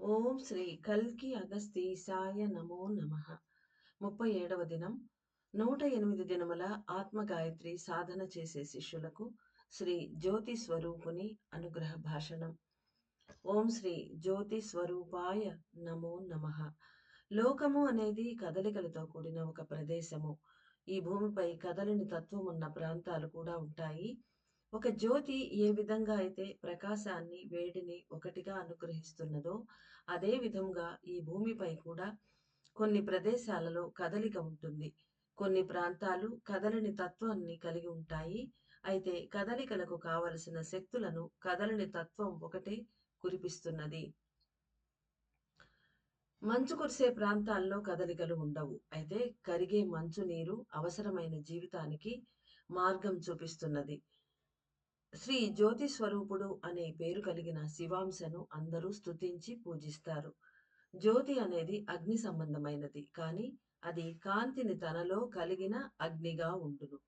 ఓం శ్రీ కల్కి అగస్తీసాయ నమో నమః. 37వ దినం 108 దినముల ఆత్మగాయత్రి సాధన చేసే శిష్యులకు శ్రీ జ్యోతి స్వరూపుని అనుగ్రహ భాషణం. ఓం శ్రీ జ్యోతి స్వరూపాయ నమో నమః. లోకము అనేది కదలికలతో కూడిన ఒక ప్రదేశము. ఈ భూమిపై కదలని తత్వం ఉన్న ప్రాంతాలు కూడా ఉంటాయి. ఒక జ్యోతి ఏ విధంగా అయితే ప్రకాశాన్ని, వేడిని ఒకటిగా అనుగ్రహిస్తున్నదో, అదే విధంగా ఈ భూమిపై కూడా కొన్ని ప్రదేశాలలో కదలిక ఉంటుంది. కొన్ని ప్రాంతాలు కదలని తత్వాన్ని కలిగి ఉంటాయి. అయితే కదలికలకు కావలసిన శక్తులను కదలని తత్వం ఒకటే కురిపిస్తున్నది. మంచు కురిసే ప్రాంతాల్లో కదలికలు ఉండవు. అయితే కరిగే మంచు నీరు అవసరమైన జీవితానికి మార్గం చూపిస్తున్నది. శ్రీ జ్యోతి స్వరూపుడు అనే పేరు కలిగిన శివాంశను అందరూ స్తుతించి పూజిస్తారు. జ్యోతి అనేది అగ్ని సంబంధమైనది, కానీ అది కాంతిని తనలో కలిగిన అగ్నిగా ఉండును.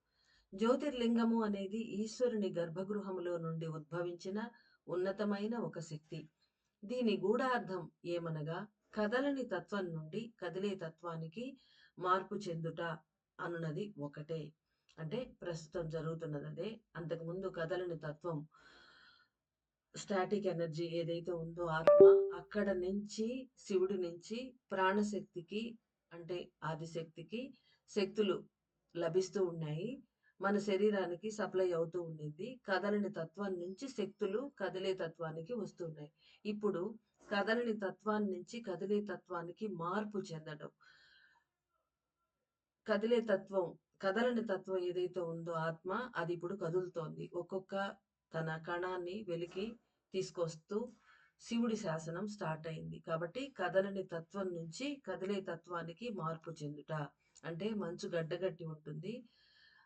జ్యోతిర్లింగము అనేది ఈశ్వరుని గర్భగృహములో నుండి ఉద్భవించిన ఉన్నతమైన ఒక శక్తి. దీని గూఢార్థం ఏమనగా, కదలని తత్వం నుండి కదిలే తత్వానికి మార్పు చెందుట అనున్నది ఒకటే. అంటే ప్రస్తుతం జరుగుతున్నది అదే. అంతకుముందు కదలని తత్వం, స్టాటిక్ ఎనర్జీ ఏదైతే ఉందో ఆత్మ, అక్కడ నుంచి శివుడి నుంచి ప్రాణశక్తికి, అంటే ఆదిశక్తికి శక్తులు లభిస్తూ ఉన్నాయి. మన శరీరానికి సప్లై అవుతూ ఉండింది. కదలని తత్వం నుంచి శక్తులు కదిలే తత్వానికి వస్తున్నాయి. ఇప్పుడు కదలని తత్వాన్ని నుంచి కదిలే తత్వానికి మార్పు చెందడం. కదిలే తత్వం, కదలని తత్వం ఏదైతే ఉందో ఆత్మ, అది ఇప్పుడు కదులుతోంది. ఒక్కొక్క తన కణాన్ని వెలికి తీసుకొస్తూ శివుడి శాసనం స్టార్ట్ అయింది. కాబట్టి కదలని తత్వం నుంచి కదిలే తత్వానికి మార్పు చెందుట. అంటే మంచు గడ్డగట్టి ఉంటుంది.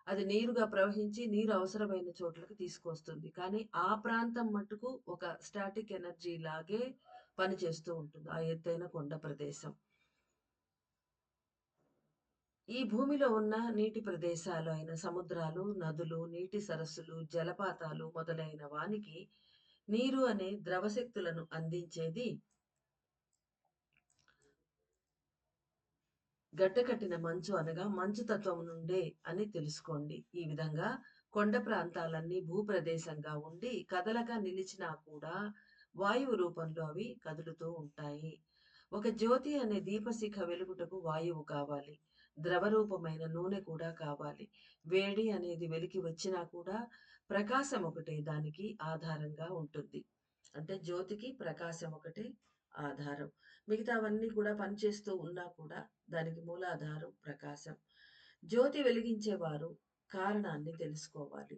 అది నీరుగా ప్రవహించి నీరు అవసరమైన చోట్లకి తీసుకొస్తుంది. కానీ ఆ ప్రాంతం మట్టుకు ఒక స్టాటిక్ ఎనర్జీ లాగే పనిచేస్తూ ఉంటుంది, ఆ ఎత్తైన కొండ ప్రదేశం. ఈ భూమిలో ఉన్న నీటి ప్రదేశాలు అయిన సముద్రాలు, నదులు, నీటి సరస్సులు, జలపాతాలు మొదలైన వానికి నీరు అనే ద్రవశక్తులను అందించేది గడ్డకట్టిన మంచు అనగా మంచు తత్వం నుండే అని తెలుసుకోండి. ఈ విధంగా కొండ ప్రాంతాలన్నీ భూప్రదేశంగా ఉండి కదలక నిలిచినా కూడా వాయువు రూపంలో అవి కదులుతూ ఉంటాయి. ఒక జ్యోతి అనే దీపశిఖ వెలుగుటకు వాయువు కావాలి. ద్రవరూపమైన నూనె కూడా కావాలి. వేడి అనేది వెలికి వచ్చినా కూడా ప్రకాశం ఒకటే దానికి ఆధారంగా ఉంటుంది. అంటే జ్యోతికి ప్రకాశం ఒకటే ఆధారం. మిగతావన్నీ కూడా పనిచేస్తూ ఉన్నా కూడా దానికి మూలాధారం ప్రకాశం. జ్యోతి వెలిగించేవారు కారణాన్ని తెలుసుకోవాలి.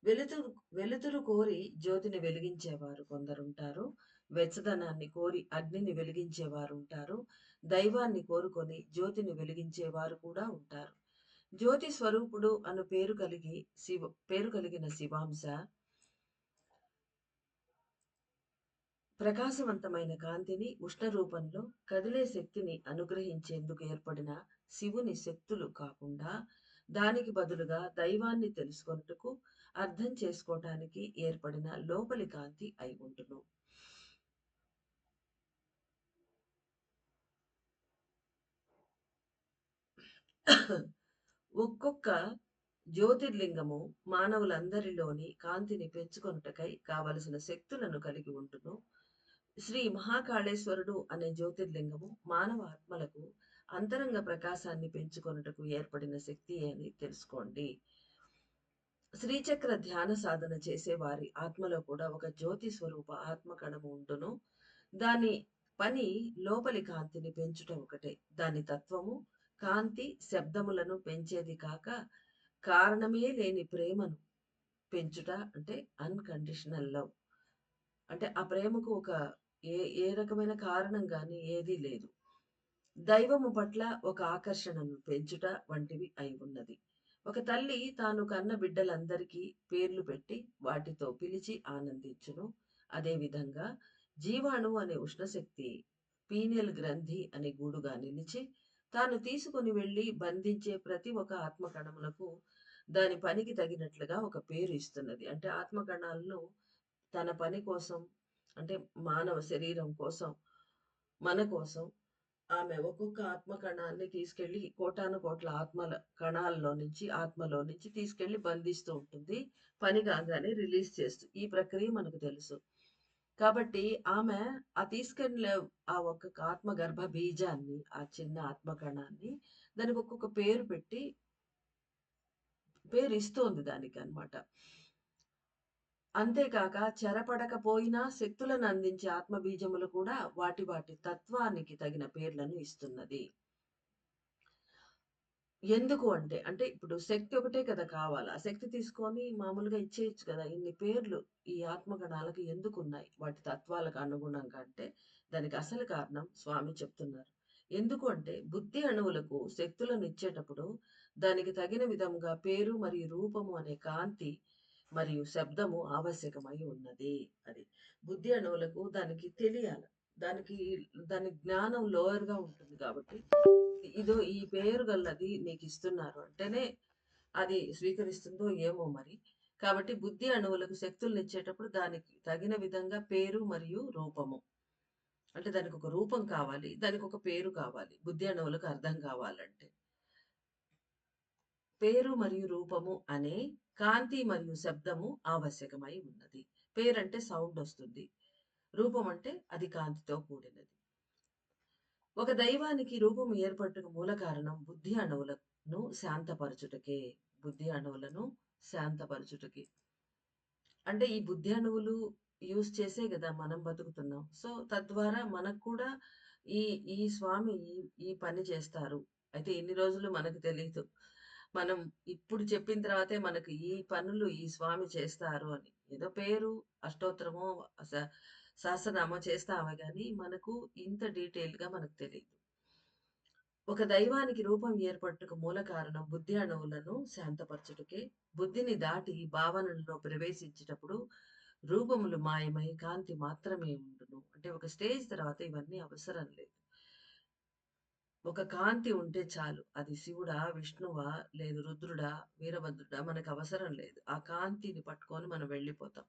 వెలుతురు వెలుతురు కోరి జ్యోతిని వెలిగించేవారు కొందరుంటారు. వెచ్చదనాన్ని కోరి అగ్నిని వెలిగించేవారు ఉంటారు. దైవాన్ని కోరుకొని జ్యోతిని వెలిగించేవారు కూడా ఉంటారు. జ్యోతి స్వరూపుడు అను పేరు కలిగిన శివాంశ ప్రకాశవంతమైన కాంతిని, ఉష్ణ రూపంలో కదిలే శక్తిని అనుగ్రహించేందుకు ఏర్పడిన శివుని శక్తులు కాకుండా, దానికి బదులుగా దైవాన్ని తెలుసుకొనుటకు, అర్థం చేసుకోటానికి ఏర్పడిన లోపలి కాంతి అయి ఉండును. ఒక్కొక్క జ్యోతిర్లింగము మానవులందరిలోని కాంతిని పెంచుకొనుటకై కావలసిన శక్తులను కలిగి ఉండును. శ్రీ మహాకాళేశ్వరుడు అనే జ్యోతిర్లింగము మానవ ఆత్మలకు అంతరంగ ప్రకాశాన్ని పెంచుకొనుటకు ఏర్పడిన శక్తి అని తెలుసుకోండి. శ్రీచక్ర ధ్యాన సాధన చేసే వారి ఆత్మలో కూడా ఒక జ్యోతి స్వరూప ఆత్మకణము ఉండును. దాని పని లోపలి కాంతిని పెంచుట ఒకటే. దాని తత్వము కాంతి శబ్దములను పెంచేది కాక, కారణమే లేని ప్రేమను పెంచుట, అంటే అన్‌కండిషనల్ లవ్. అంటే ఆ ప్రేమకు ఒక ఏ ఏ రకమైన కారణం గాని ఏదీ లేదు. దైవము పట్ల ఒక ఆకర్షణను పెంచుట వంటివి అయి ఉన్నది. ఒక తల్లి తాను కన్న బిడ్డలందరికీ పేర్లు పెట్టి వాటితో పిలిచి ఆనందించును. అదేవిధంగా జీవాణువు అనే ఉష్ణశక్తి పీనియల్ గ్రంథి అనే గూడుగా నిలిచి తాను తీసుకొని వెళ్లి బంధించే ప్రతి ఒక్క ఆత్మకణములకు దాని పనికి తగినట్లుగా ఒక పేరు ఇస్తున్నది. అంటే ఆత్మకణాలను తన పని కోసం, అంటే మానవ శరీరం కోసం మన కోసం ఆమె ఒక్కొక్క ఆత్మ కణాన్ని తీసుకెళ్ళి కోటాను కోట్ల ఆత్మల కణాల్లో నుంచి ఆత్మలో నుంచి తీసుకెళ్ళి బంధిస్తూ ఉంటుంది. పని కాగానే రిలీజ్ చేస్తూ. ఈ ప్రక్రియ మనకు తెలుసు. కాబట్టి ఆమె ఆ తీసుకెళ్ళిన ఆ ఒక్కొక్క ఆత్మ గర్భ బీజాన్ని, ఆ చిన్న ఆత్మ కణాన్ని దానికి ఒక్కొక్క పేరు పెట్టి పేరిస్తోంది దానికనమాట. అంతేకాక చెరపడకపోయినా శక్తులను అందించే ఆత్మబీజములు కూడా వాటి వాటి తత్వానికి తగిన పేర్లను ఇస్తున్నది. ఎందుకు అంటే, అంటే ఇప్పుడు శక్తి ఒకటే కదా కావాలి. ఆ శక్తి తీసుకొని మామూలుగా ఇచ్చేయొచ్చు కదా! ఇన్ని పేర్లు ఈ ఆత్మగణాలకు ఎందుకున్నాయి? వాటి తత్వాలకు అనుగుణంగా అంటే, దానికి అసలు కారణం స్వామి చెప్తున్నారు. ఎందుకు అంటే, బుద్ధి అణువులకు శక్తులను ఇచ్చేటప్పుడు, దానికి తగిన విధంగా పేరు మరియు రూపము అనే కాంతి మరియు శబ్దము ఆవశ్యకమై ఉన్నది. అది. బుద్ధి అణువులకు దానికి తెలియాల. దానికి దాని జ్ఞానం లోయర్‌గా ఉంటుంది కాబట్టి ఇదో ఈ పేరు గలది నీకిస్తున్నారు అంటేనే అది స్వీకరిస్తుందో ఏమో మరి. కాబట్టి బుద్ధి అణువులకు శక్తులనిచ్చేటప్పుడు దానికి తగిన విధంగా పేరు మరియు రూపము. అంటే దానికొక రూపం కావాలి. దానికొక పేరు కావాలి. బుద్ధి అణువులకు అర్థం కావాలంటే. పేరు మరియు రూపము అనే కాంతి మరియు శబ్దము ఆవశ్యకమై ఉన్నది. పేరంటే సౌండొస్తుంది. రూపం అంటే అది కాంతితో కూడినది. ఒక దైవానికి రూపము ఏర్పడుటకు మూల కారణం బుద్ధి అణువులను శాంతపరచుటకే. బుద్ధి అణువులను శాంతపరచుటకి. అంటే ఈ బుద్ధి అణువులు యూజ్ చేసే గదా మనం బతుకుతున్నాం. సో, తద్వారా మనకు కూడా ఈ ఈ స్వామి ఈ పని చేస్తారు. అయితే ఇన్ని రోజులు మనకు తెలీదు. మనం ఇప్పుడు చెప్పిన తర్వాతే మనకు ఈ పనులు ఈ స్వామి చేస్తారు అని. ఏదో పేరు, అష్టోత్తరమో, స సహస్రనామం చేస్తామే గానీ, మనకు ఇంత డీటెయిల్‌గా మనకు తెలీదు. ఒక దైవానికి రూపం ఏర్పడుటకు మూల కారణం బుద్ధి అణువులను శాంతపరచుటకే. బుద్ధిని దాటి భావనలలో ప్రవేశించేటప్పుడు రూపములు మాయమై కాంతి మాత్రమే ఉండును. అంటే ఒక స్టేజ్ తర్వాత ఇవన్నీ అవసరం లేదు. ఒక కాంతి ఉంటే చాలు. అది శివుడా, విష్ణువా, లేదు రుద్రుడా, వీరభద్రుడా మనకవసరం లేదు. ఆ కాంతిని పట్టుకొని మనం వెళ్ళిపోతాం.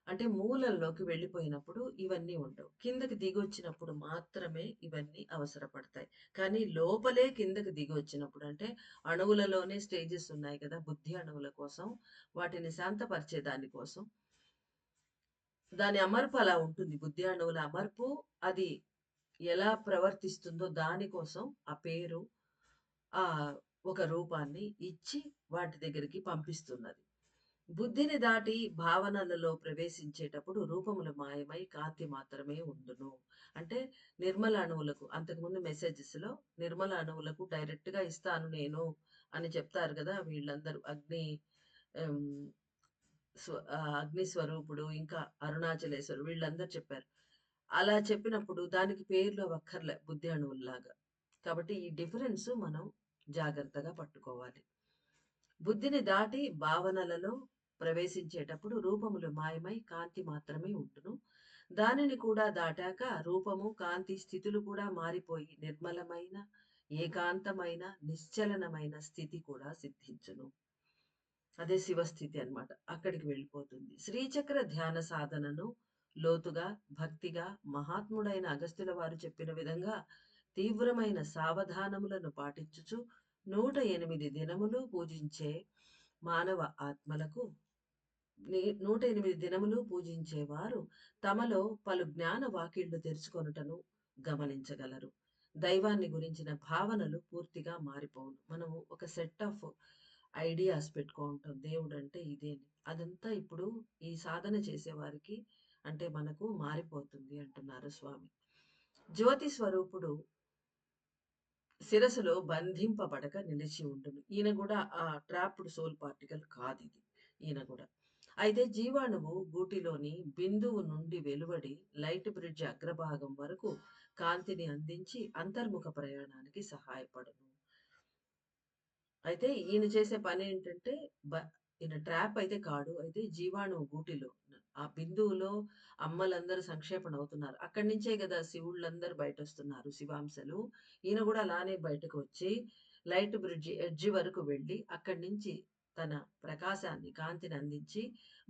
అంటే మూలంలోకి వెళ్ళిపోయినప్పుడు ఇవన్నీ ఉండవు. కిందకి దిగొచ్చినప్పుడు మాత్రమే ఇవన్నీ అవసరపడతాయి. కానీ లోపలే కిందకి దిగొచ్చినప్పుడు అంటే అణువులలోనే స్టేజెస్ ఉన్నాయి కదా! బుద్ధి అణువుల కోసం, వాటిని శాంతపరిచే దాని కోసం దాని అమర్పు అలా ఉంటుంది. బుద్ధి అణువుల అమర్పు అది ఎలా ప్రవర్తిస్తుందో దానికోసం ఆ పేరు ఒక రూపాన్ని ఇచ్చి వాటి దగ్గరికి పంపిస్తున్నది. బుద్ధిని దాటి భావనలలో ప్రవేశించేటప్పుడు రూపములు మాయమై కాంతి మాత్రమే ఉండును. అంటే నిర్మల అణువులకు అంతకుముందు మెసేజెస్‌లో నిర్మల అణువులకు డైరెక్ట్‌గా ఇస్తాను నేను అని చెప్తారు గదా! వీళ్ళందరూ ఆహ్, అగ్ని స్వరూపుడు, ఇంకా అరుణాచలేశ్వరుడు వీళ్ళందరూ చెప్పారు. అలా చెప్పినప్పుడు దానికి పేర్లు అక్కర్లే బుద్ధి అణువుల్లాగా. కాబట్టి ఈ డిఫరెన్స్ మనం జాగ్రత్తగా పట్టుకోవాలి. బుద్ధిని దాటి భావనలలో ప్రవేశించేటప్పుడు రూపములు మాయమై కాంతి మాత్రమే ఉండును. దానిని కూడా దాటాక రూపము, కాంతి స్థితులు కూడా మారిపోయి నిర్మలమైన, ఏకాంతమైన, నిశ్చలనమైన స్థితి కూడా సిద్ధించును. అదే శివస్థితి అన్నమాట. అక్కడికి వెళ్ళిపోతుంది. శ్రీచక్ర ధ్యాన సాధనను లోతుగా, భక్తిగా మహాత్ముడైన అగస్త్యుల వారు చెప్పిన విధంగా తీవ్రమైన సావధానములను పాటించుచు 108 దినములు పూజించే మానవ ఆత్మలకు 108 దినములు పూజించేవారు తమలో పలు జ్ఞాన వాకిళ్లు తెరుచుకొనుటను గమనించగలరు. దైవాన్ని గురించిన భావనలు పూర్తిగా మారిపోవును. మనము ఒక సెట్ ఆఫ్ ఐడియాస్ పెట్టుకుంటాం. దేవుడంటే ఇదే అని. అదంతా ఇప్పుడు ఈ సాధన చేసేవారికి అంటే మనకు మారిపోతుంది అంటున్నారు స్వామి. జ్యోతి స్వరూపుడు శిరస్సులో బంధింపబడక నిలిచి ఉండును. ఈయన గూడా ఆ ట్రాప్డ్ సోల్ పార్టికల్ కాదిది. ఈయన గూడా. అయితే జీవాణువు గూటిలోని బిందువు నుండి వెలువడి లైట్ బ్రిడ్జ్ అగ్రభాగం వరకు కాంతిని అందించి అంతర్ముఖ ప్రయాణానికి సహాయపడును. అయితే ఈయన చేసే పనేంటంటే బ ఈయన ట్రాప్ అయితే కాడు. అయితే జీవాణువు గూటిలో ఆ బిందువులో అమ్మలందరూ సంక్షేపణ అవుతున్నారు. అక్కడి నుంచే గదా శివుళ్ళందరూ బయటొస్తున్నారు శివాంశలు. ఈయన గూడా అలానే బయటకు వచ్చి లైట్ బ్రిడ్జి ఎడ్జ్ వరకు వెళ్ళి అక్కడి నుంచి తన ప్రకాశాన్ని, కాంతిని అందించి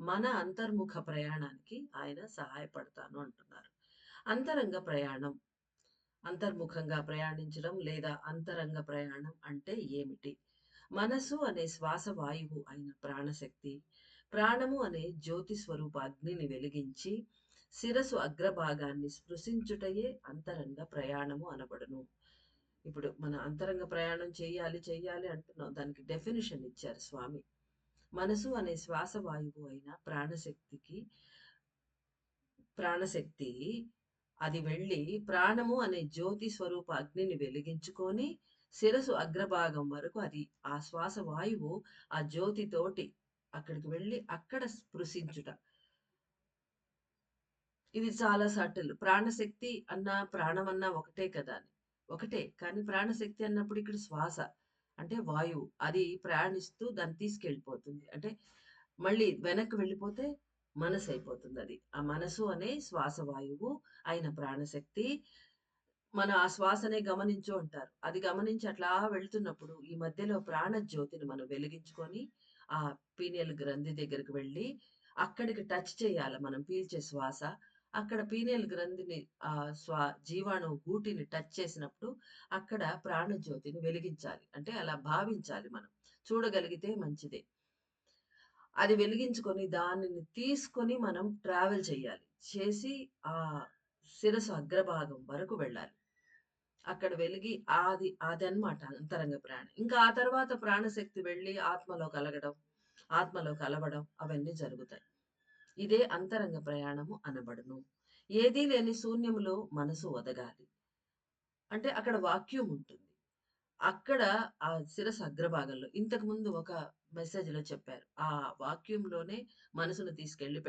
మన అంతర్ముఖ ప్రయాణానికి ఆయన సహాయపడతాను అంటున్నారు. అంతరంగ ప్రయాణం. అంతర్ముఖంగా ప్రయాణించడం లేదా అంతరంగ ప్రయాణం అంటే ఏమిటి? మనసు అనే శ్వాస వాయువు అయిన ప్రాణశక్తి, ప్రాణము అనే జ్యోతి స్వరూప అగ్నిని వెలిగించి, శిరసు అగ్రభాగాన్ని స్పృశించుటయే అంతరంగ ప్రయాణము అనబడును. ఇప్పుడు మన అంతరంగ ప్రయాణం చెయ్యాలి అంటున్నాం. దానికి డెఫినిషన్ ఇచ్చారు స్వామి. మనసు అనే శ్వాస వాయువు అయిన ప్రాణశక్తి అది వెళ్ళి ప్రాణము అనే జ్యోతి స్వరూప అగ్నిని వెలిగించుకొని శిరసు అగ్రభాగం వరకు అది ఆ శ్వాస వాయువు ఆ జ్యోతితోటి అక్కడికి వెళ్ళి అక్కడ స్పృశించుట. ఇది చాలా సటిల్. ప్రాణశక్తి అన్నా ప్రాణం అన్నా ఒకటే కదా అని. ఒకటే కానీ ప్రాణశక్తి అన్నప్పుడు ఇక్కడ శ్వాస అంటే వాయువు అది ప్రయాణిస్తూ దాన్ని తీసుకెళ్ళిపోతుంది. అంటే మళ్ళీ వెనక్కి వెళ్ళిపోతే మనసు అయిపోతుంది అది. ఆ మనసు అనే శ్వాస వాయువు అయిన ప్రాణశక్తి మన ఆ శ్వాసనే గమనించు అంటారు. అది గమనించి అట్లా వెళ్తున్నప్పుడు ఈ మధ్యలో ప్రాణజ్యోతిని మనం వెలిగించుకొని ఆ పీనియల్ గ్రంథి దగ్గరికి వెళ్ళి అక్కడికి టచ్ చేయాలి మనం పీల్చే శ్వాస. అక్కడ పీనియల్ గ్రంథిని జీవాణువు గూటిని టచ్ చేసినప్పుడు అక్కడ ప్రాణజ్యోతిని వెలిగించాలి. అంటే అలా భావించాలి మనం. చూడగలిగితే మంచిదే. అది వెలిగించుకొని దానిని తీసుకొని మనం ట్రావెల్ చేయాలి. చేసి ఆ శిరస్సు అగ్రభాగం వరకు వెళ్ళాలి. అక్కడ వెలిగి అదనమాట అంతరంగ ప్రాణం. ఇంకా ఆ తర్వాత ప్రాణశక్తి వెళ్ళి ఆత్మలో కలవడం అవన్నీ జరుగుతాయి. ఇదే అంతరంగ ప్రయాణము అనబడును. ఏదీ లేని శూన్యములో మనసు ఒదగాలి. అంటే అక్కడ వాక్యూమ్ ఉంటుంది. అక్కడ ఆ శిరస్సు అగ్రభాగంలో ఇంతకుముందు ఒక మెసేజ్‌లో చెప్పారు. ఆ వాక్యూమ్‌లోనే మనసును తీసుకెళ్ళి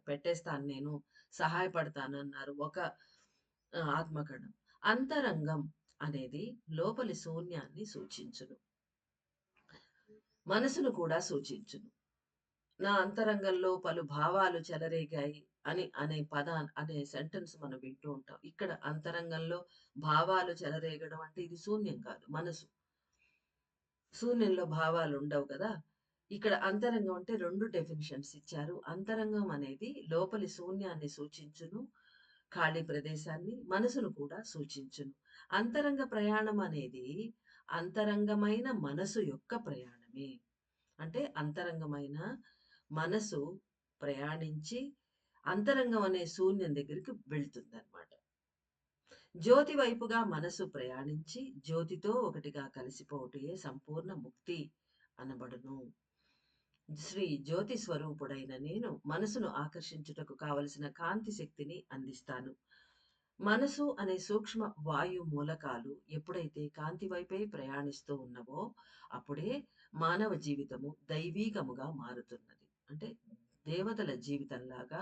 పెట్టేస్తాను నేను, సహాయపడతానన్నారు ఒక ఆత్మకణం. అంతరంగం అనేది లోపలి శూన్యాన్ని సూచించును. మనసును కూడా సూచించును. నా అంతరంగంలో పలు భావాలు చెలరేగాయి అనే సెంటెన్స్ మనం వింటూ ఉంటాం. ఇక్కడ అంతరంగంలో భావాలు చెలరేగడం అంటే ఇది శూన్యం కాదు. మనసు. శూన్యంలో భావాలు ఉండవు కదా! ఇక్కడ అంతరంగం అంటే 2 డెఫినిషన్స్ ఇచ్చారు. అంతరంగం అనేది లోపలి శూన్యాన్ని సూచించును. ఖాళీ ప్రదేశాన్ని, మనసును కూడా సూచించును. అంతరంగ ప్రయాణం అనేది అంతరంగమైన మనసు యొక్క ప్రయాణమే. అంటే అంతరంగమైన మనసు ప్రయాణించి అంతరంగం అనే శూన్యం దగ్గరికి వెళ్తుందనమాట. జ్యోతి వైపుగా మనసు ప్రయాణించి జ్యోతితో ఒకటిగా కలిసిపోవటయే సంపూర్ణ ముక్తి అనబడును. శ్రీ జ్యోతి స్వరూపుడైన నేను మనసును ఆకర్షించుటకు కావలసిన కాంతి శక్తిని అందిస్తాను. మనసు అనే సూక్ష్మ వాయు మూలకాలు ఎప్పుడైతే కాంతి వైపే ప్రయాణిస్తూ ఉన్నవో అప్పుడే మానవ జీవితము దైవీకముగా మారుతున్నది. అంటే దేవతల జీవితంలాగా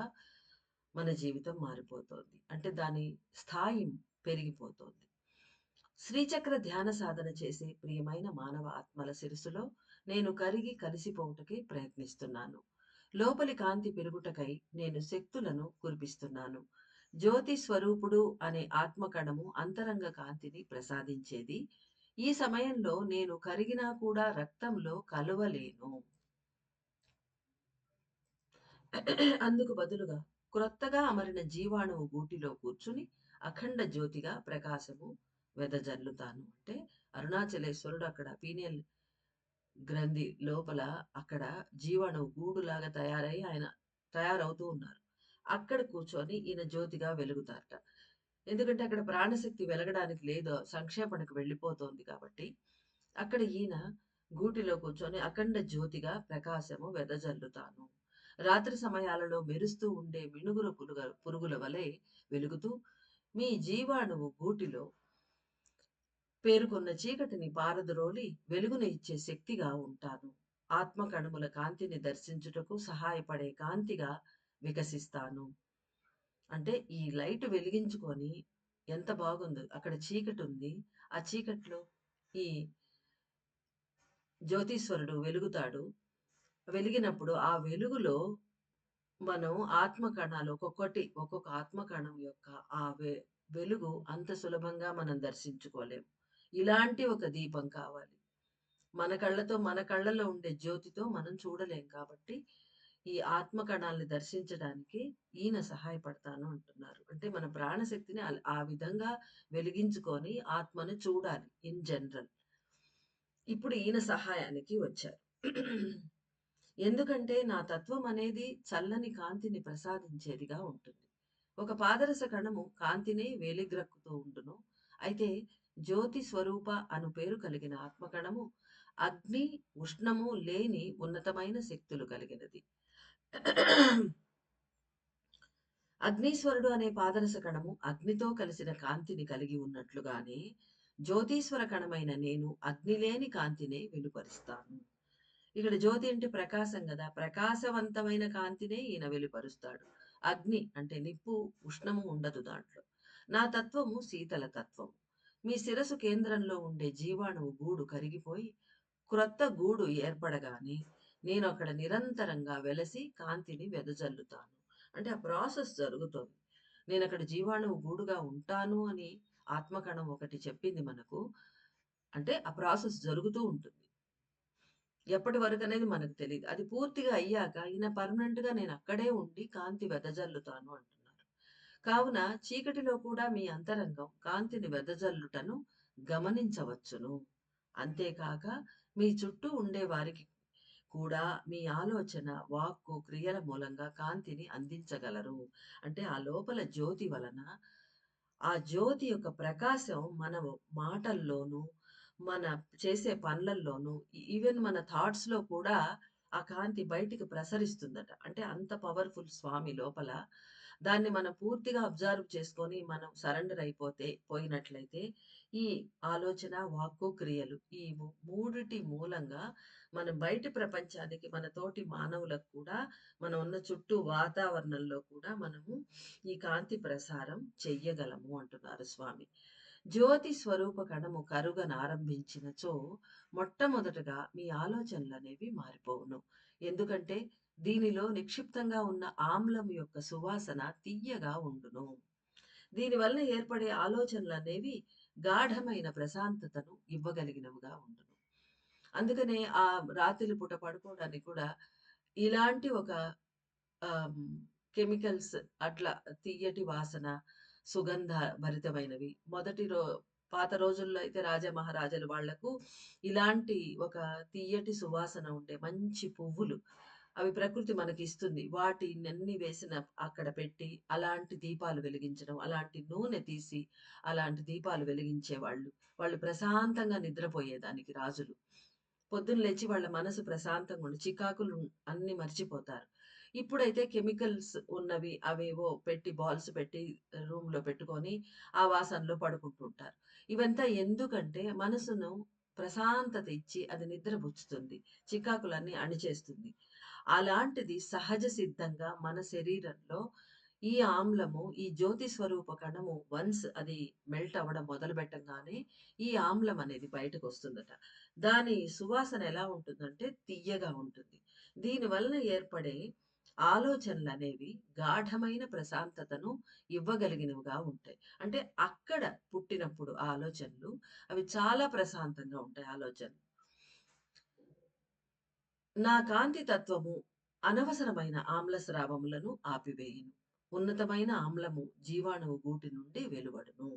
మన జీవితం మారిపోతోంది. అంటే దాని స్థాయి పెరిగిపోతోంది. శ్రీచక్ర ధ్యాన సాధన చేసే ప్రియమైన మానవ ఆత్మల శిరసులో నేను కరిగి కలిసిపోవుటకి ప్రయత్నిస్తున్నాను. లోపలి కాంతి పెరుగుటకై నేను శక్తులను కురిపిస్తున్నాను. జ్యోతి స్వరూపుడు అనే ఆత్మకణము అంతరంగ కాంతిని ప్రసాదించేది. ఈ సమయంలో నేను కరిగినా కూడా రక్తంలో కలవలేను. అందుకు బదులుగా క్రొత్తగా అమరిన జీవాణువు గూటిలో కూర్చుని అఖండ జ్యోతిగా ప్రకాశము వెదజల్లుతాను. అంటే అరుణాచలేశ్వరుడు అక్కడ పీనియల్ గ్రంథి లోపల అక్కడ జీవాణువు గూడులాగా ఆయన తయారవుతూ ఉన్నారు. అక్కడ కూర్చొని ఈయన జ్యోతిగా వెలుగుతారట. ఎందుకంటే అక్కడ ప్రాణశక్తి వెలగడానికి లేదు. సంక్షేపణకు వెళ్ళిపోతోంది కాబట్టి అక్కడ ఈయన గూటిలో కూర్చొని అఖండ జ్యోతిగా ప్రకాశము వెదజల్లుతాను. రాత్రి సమయాలలో మెరుస్తూ ఉండే మినుగురు పురుగుల వలె వెలుగుతూ మీ జీవాణువు గూటిలో పేరుకున్న చీకటిని పారద్రోలి వెలుగును ఇచ్చే శక్తిగా ఉంటాను. ఆత్మ కణముల కాంతిని దర్శించుటకు సహాయపడే కాంతిగా వికసిస్తాను. అంటే ఈ లైట్ వెలిగించుకొని ఎంత బాగుందో. అక్కడ చీకటి ఉంది. ఆ చీకట్లో ఈ జ్యోతీశ్వరుడు వెలుగుతాడు. వెలిగినప్పుడు ఆ వెలుగులో మనం ఆత్మ కణాలు ఒక్కొక్క ఆత్మ కణం యొక్క ఆ వెలుగు అంత సులభంగా మనం దర్శించుకోలేం. ఇలాంటి ఒక దీపం కావాలి. మన కళ్ళలో ఉండే జ్యోతితో మనం చూడలేం కాబట్టి ఈ ఆత్మ కణాల్ని దర్శించడానికి ఈయన సహాయపడతాను అంటున్నారు. అంటే మన ప్రాణశక్తిని ఆ విధంగా వెలిగించుకొని ఆత్మను చూడాలి ఇన్ జనరల్. ఇప్పుడు ఈయన సహాయానికి వచ్చారు. ఎందుకంటే నా తత్వం అనేది చల్లని కాంతిని ప్రసాదించేదిగా ఉంటుంది. ఒక పాదరస కణము కాంతినే వేలిగ్రక్కుతూ ఉండును. అయితే జ్యోతి స్వరూప అను పేరు కలిగిన ఆత్మకణము అగ్ని, ఉష్ణము లేని ఉన్నతమైన శక్తులు కలిగినది. అగ్నీశ్వరుడు అనే పాదరస కణము అగ్నితో కలిసిన కాంతిని కలిగి ఉన్నట్లుగానే జ్యోతీశ్వర కణమైన నేను అగ్ని లేని కాంతినే వెలుపరుస్తాను. ఇక్కడ జ్యోతి అంటే ప్రకాశం గదా! ప్రకాశవంతమైన కాంతినే ఈయన వెలుపరుస్తాడు. అగ్ని అంటే నిప్పు, ఉష్ణము ఉండదు దాంట్లో. నా తత్వము శీతల తత్వము. మీ శిరస్సు కేంద్రంలో ఉండే జీవాణువు గూడు కరిగిపోయి క్రొత్త గూడు ఏర్పడగానే నేను అక్కడ నిరంతరంగా వెలసి కాంతిని వెదజల్లుతాను. అంటే ఆ ప్రాసెస్ జరుగుతోంది. నేనక్కడ జీవాణువు గూడుగా ఉంటాను అని ఆత్మకణం ఒకటి చెప్పింది మనకు. అంటే ఆ ప్రాసెస్ జరుగుతూ ఉంటుంది. ఎప్పటి వరకనేది మనకు తెలీదు. అది పూర్తిగా అయ్యాక ఈయన పర్మనెంట్‌గా నేనక్కడే ఉండి కాంతి వెదజల్లుతాను అంటున్నారు. కావున చీకటిలో కూడా మీ అంతరంగం కాంతిని వెదజల్లుటను గమనించవచ్చును. అంతేకాక మీ చుట్టూ ఉండే వారికి కూడా మీ ఆలోచన, వాక్కు, క్రియల మూలంగా కాంతిని అందించగలరు. అంటే ఆ లోపల జ్యోతి వలన ఆ జ్యోతి యొక్క ప్రకాశం మన మాటల్లోనూ, మన చేసే పనులల్లోనూ, ఈవెన్ మన థాట్స్‌లో కూడా ఆ కాంతి బయటికి ప్రసరిస్తుందట. అంటే అంత పవర్‌ఫుల్ స్వామి లోపల. దాన్ని మనం పూర్తిగా అబ్జర్వ్ చేసుకొని మనం సరెండర్ పోయినట్లయితే ఈ ఆలోచన, వాక్కు, క్రియలు ఈ మూడిటి మూలంగా మన బయటి ప్రపంచానికి, మన తోటి మానవులకు కూడా, మనం ఉన్న చుట్టూ వాతావరణంలో కూడా మనము ఈ కాంతి ప్రసారం చెయ్యగలము అంటున్నారు స్వామి. జ్యోతి స్వరూప కణము కరుగనారంభించినచో మొట్టమొదటగా మీ ఆలోచనలనేవి మారిపోవును. ఎందుకంటే దీనిలో నిక్షిప్తంగా ఉన్న ఆమ్లం యొక్క సువాసన తియ్యగా ఉండును. దీనివల్ల ఏర్పడే ఆలోచనలనేవి గాఢమైన ప్రశాంతతను ఇవ్వగలిగినవిగా ఉండును. అందుకనే ఆ రాత్రి పూట పడుకోవడానికి కూడా ఇలాంటి ఒక ఆహ్, కెమికల్స్ అట్లా తియ్యటి వాసన, సుగంధ భరితమైనవి. పాత రోజుల్లో అయితే రాజా మహారాజాలు వాళ్లకు ఇలాంటి ఒక తియ్యటి సువాసన ఉండే మంచి పువ్వులు అవి ప్రకృతి మనకిస్తుంది. వాటినన్ని వేసిన అక్కడ పెట్టి అలాంటి దీపాలు వెలిగించడం, అలాంటి నూనె తీసి అలాంటి దీపాలు వెలిగించేవాళ్ళు. వాళ్ళు ప్రశాంతంగా నిద్రపోయేదానికి రాజులు. పొద్దున్న లేచి వాళ్ళ మనసు ప్రశాంతంగా ఉండి చికాకులు అన్నీ మర్చిపోతారు. ఇప్పుడైతే కెమికల్స్ ఉన్నవి అవేవో పెట్టి బాల్స్ పెట్టి రూమ్‌లో పెట్టుకొని ఆ వాసనలో పడుకుంటుంటారు. ఇవంతా ఎందుకంటే మనసును ప్రశాంతత ఇచ్చి అది నిద్రపుచ్చుతుంది. చికాకులన్నీ అణిచేస్తుంది. అలాంటిది సహజ సిద్ధంగా మన శరీరంలో ఈ ఆమ్లము, ఈ జ్యోతి స్వరూప కణము వన్స్ అది మెల్ట్ అవ్వడం మొదలుపెట్టంగానే ఈ ఆమ్లం అనేది బయటకొస్తుందట. దాని సువాసన ఎలా ఉంటుందంటే తియ్యగా ఉంటుంది. దీని వలన ఏర్పడే ఆలోచనలనేవి గాఢమైన ప్రశాంతతను ఇవ్వగలిగినవిగా ఉంటాయి. అంటే అక్కడ పుట్టినప్పుడు ఆలోచనలు అవి చాలా ప్రశాంతంగా ఉంటాయి ఆలోచనలు. నా కాంతి తత్వము అనవసరమైన ఆమ్ల స్రావములను ఆపివేయును. ఉన్నతమైన ఆమ్లము జీవాణువు గూటి నుండి వెలువడును.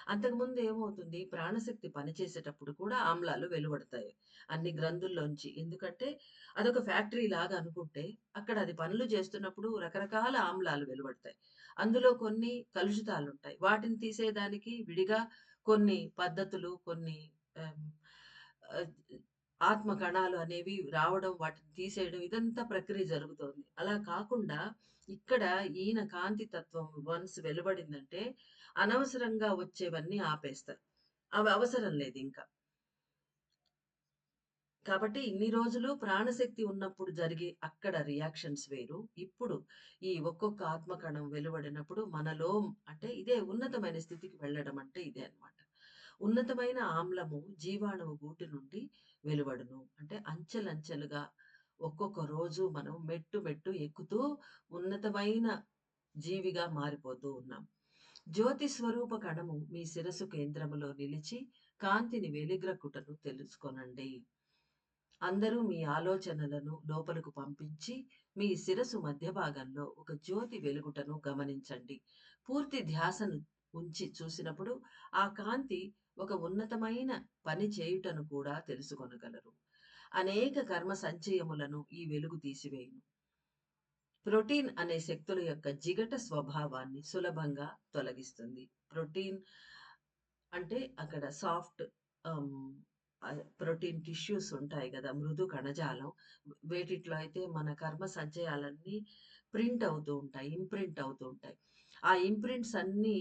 అంతకుముందు ఏమవుతుంది ప్రాణశక్తి పనిచేసేటప్పుడు కూడా ఆమ్లాలు వెలువడతాయి. అన్ని గ్రంథుల్లోంచి. ఎందుకంటే అదొక ఫ్యాక్టరీ లాగా అనుకుంటే అక్కడ అది పనులు చేస్తున్నప్పుడు రకరకాల ఆమ్లాలు వెలువడతాయి. అందులో కొన్ని కలుషితాలుంటాయి. వాటిని తీసేయడానికి విడిగా కొన్ని పద్ధతులు, కొన్ని ఆహ్, ఆహ్, ఆత్మ కణాలు అనేవి రావడం, వాటిని తీసేయడం ఇదంతా ప్రక్రియ జరుగుతోంది. అలా కాకుండా ఇక్కడ ఈయన కాంతి తత్వం వన్స్ వెలువడిందంటే అనవసరంగా వచ్చేవన్నీ ఆపేస్తారు. అవి అవసరం లేదింక. కాబట్టి ఇన్ని రోజులు ప్రాణశక్తి ఉన్నప్పుడు జరిగే అక్కడ రియాక్షన్స్ వేరు. ఇప్పుడు ఈ ఒక్కొక్క ఆత్మకణం వెలువడినప్పుడు మనలో అంటే ఇదే ఉన్నతమైన స్థితికి వెళ్ళడం అంటే ఇదే అన్నమాట. ఉన్నతమైన ఆమ్లము జీవాణువు గూటి నుండి వెలువడును. అంటే అంచెలంచెలుగా ఒక్కొక్క రోజు మనం మెట్టు మెట్టు ఎక్కుతూ ఉన్నతమైన జీవిగా మారిపోతూ ఉన్నాం. జ్యోతి స్వరూప కణము మీ శిరస్సు కేంద్రములో నిలిచి కాంతిని వెలిగ్రక్కుటను తెలుసుకొనండి. అందరూ మీ ఆలోచనలను లోపలకు పంపించి మీ శిరస్సు మధ్య భాగంలో ఒక జ్యోతి వెలుగుటను గమనించండి. పూర్తి ధ్యాసను ఉంచి చూసినప్పుడు ఆ కాంతి ఒక ఉన్నతమైన పని చేయుటను కూడా తెలుసుకొనగలరు. అనేక కర్మ సంచయములను ఈ వెలుగు తీసివేయును. ప్రోటీన్ అనే శక్తుల యొక్క జిగట స్వభావాన్ని సులభంగా తొలగిస్తుంది. ప్రోటీన్ అంటే అక్కడ సాఫ్ట్ ఆహ్, ప్రోటీన్ టిష్యూస్ ఉంటాయి గదా! మృదు కణజాలం. వేటిట్లో అయితే మన కర్మ సంచయాలన్నీ ప్రింట్ అవుతూ ఉంటాయి. ఇంప్రింట్ అవుతూ ఉంటాయి. ఆ ఇంప్రింట్స్ అన్నీ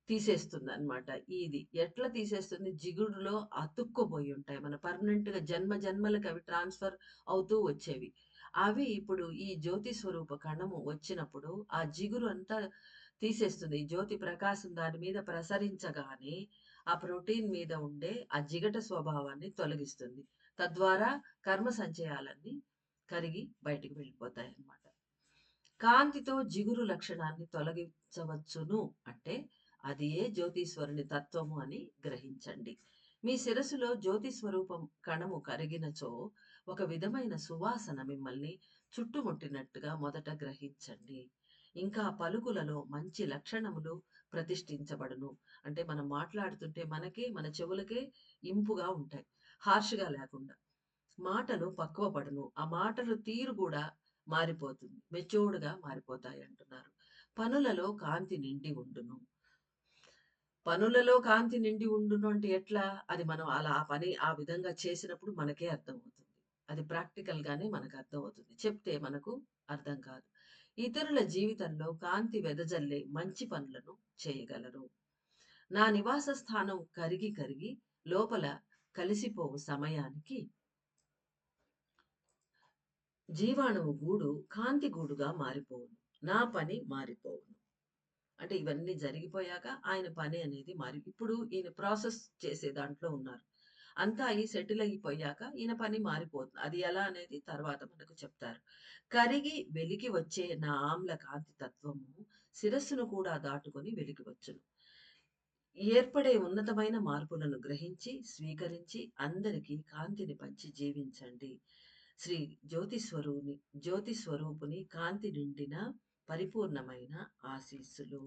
తీసేస్తుందనమాట. ఇది ఎట్లా తీసేస్తుంది? జిగుడులో అతుక్కుపోయి ఉంటాయి. మన పర్మనెంట్‌గా జన్మ జన్మలకి అవి ట్రాన్స్‌ఫర్ అవుతూ వచ్చేవి. అవి ఇప్పుడు ఈ జ్యోతి స్వరూప కణము వచ్చినప్పుడు ఆ జిగురు అంతా తీసేస్తుంది. ఈ జ్యోతి ప్రకాశం దాని మీద ప్రసరించగానే ఆ ప్రోటీన్ మీద ఉండే ఆ జిగట స్వభావాన్ని తొలగిస్తుంది. తద్వారా కర్మ సంచయాలన్నీ కరిగి బయటికి వెళ్ళిపోతాయన్నమాట. కాంతితో జిగురు లక్షణాన్ని తొలగించవచ్చును అంటే అది ఏ జ్యోతీశ్వరుని తత్వము అని గ్రహించండి. మీ శిరస్సులో జ్యోతి స్వరూపం కణము కరిగినచో ఒక విధమైన సువాసన మిమ్మల్ని చుట్టుముట్టినట్టుగా మొదట గ్రహించండి. ఇంకా పలుకులలో మంచి లక్షణములు ప్రతిష్ఠించబడును. అంటే మనం మాట్లాడుతుంటే మనకే మన చెవులకే ఇంపుగా ఉంటాయి. హార్ష్‌గా లేకుండా. మాటలు పక్వ పడును. ఆ మాటలు తీరు గూడా మారిపోతుంది. మెచ్యూర్డ్‌గా మారిపోతాయంటున్నారు. పనులలో కాంతి నిండి ఉండును. పనులలో కాంతి నిండి ఉండును అంటే ఎట్లా? అది మనం అలా ఆ పని ఆ విధంగా చేసినప్పుడు మనకే అర్థమవుతుంది. అది ప్రాక్టికల్‌గానే మనకు అర్థమవుతుంది. చెప్తే మనకు అర్థం కాదు. ఇతరుల జీవితంలో కాంతి వెదజల్లే మంచి పనులను చేయగలరు. నా నివాస స్థానం కరిగి కరిగి లోపల కలిసిపోవు సమయానికి జీవాణువు గూడు కాంతి గూడుగా మారిపోవును. నా పని మారిపోవును. అంటే ఇవన్నీ జరిగిపోయాక ఆయన పని అనేది ఇప్పుడు ఈయన ప్రాసెస్ చేసే దాంట్లో ఉన్నారు. అంతా అయి సెటిల్ అయిపోయాక ఈయన పని మారిపోతుంది. అది ఎలా అనేది తర్వాత మనకు చెప్తారు. కరిగి వెలికి వచ్చే నా ఆమ్ల కాంతి తత్వము శిరస్సును కూడా దాటుకొని వెలికి వచ్చును. ఏర్పడే ఉన్నతమైన మార్పులను గ్రహించి, స్వీకరించి అందరికీ కాంతిని పంచి జీవించండి. శ్రీ జ్యోతి స్వరూపుని కాంతి నిండిన పరిపూర్ణమైన ఆశీస్సులు.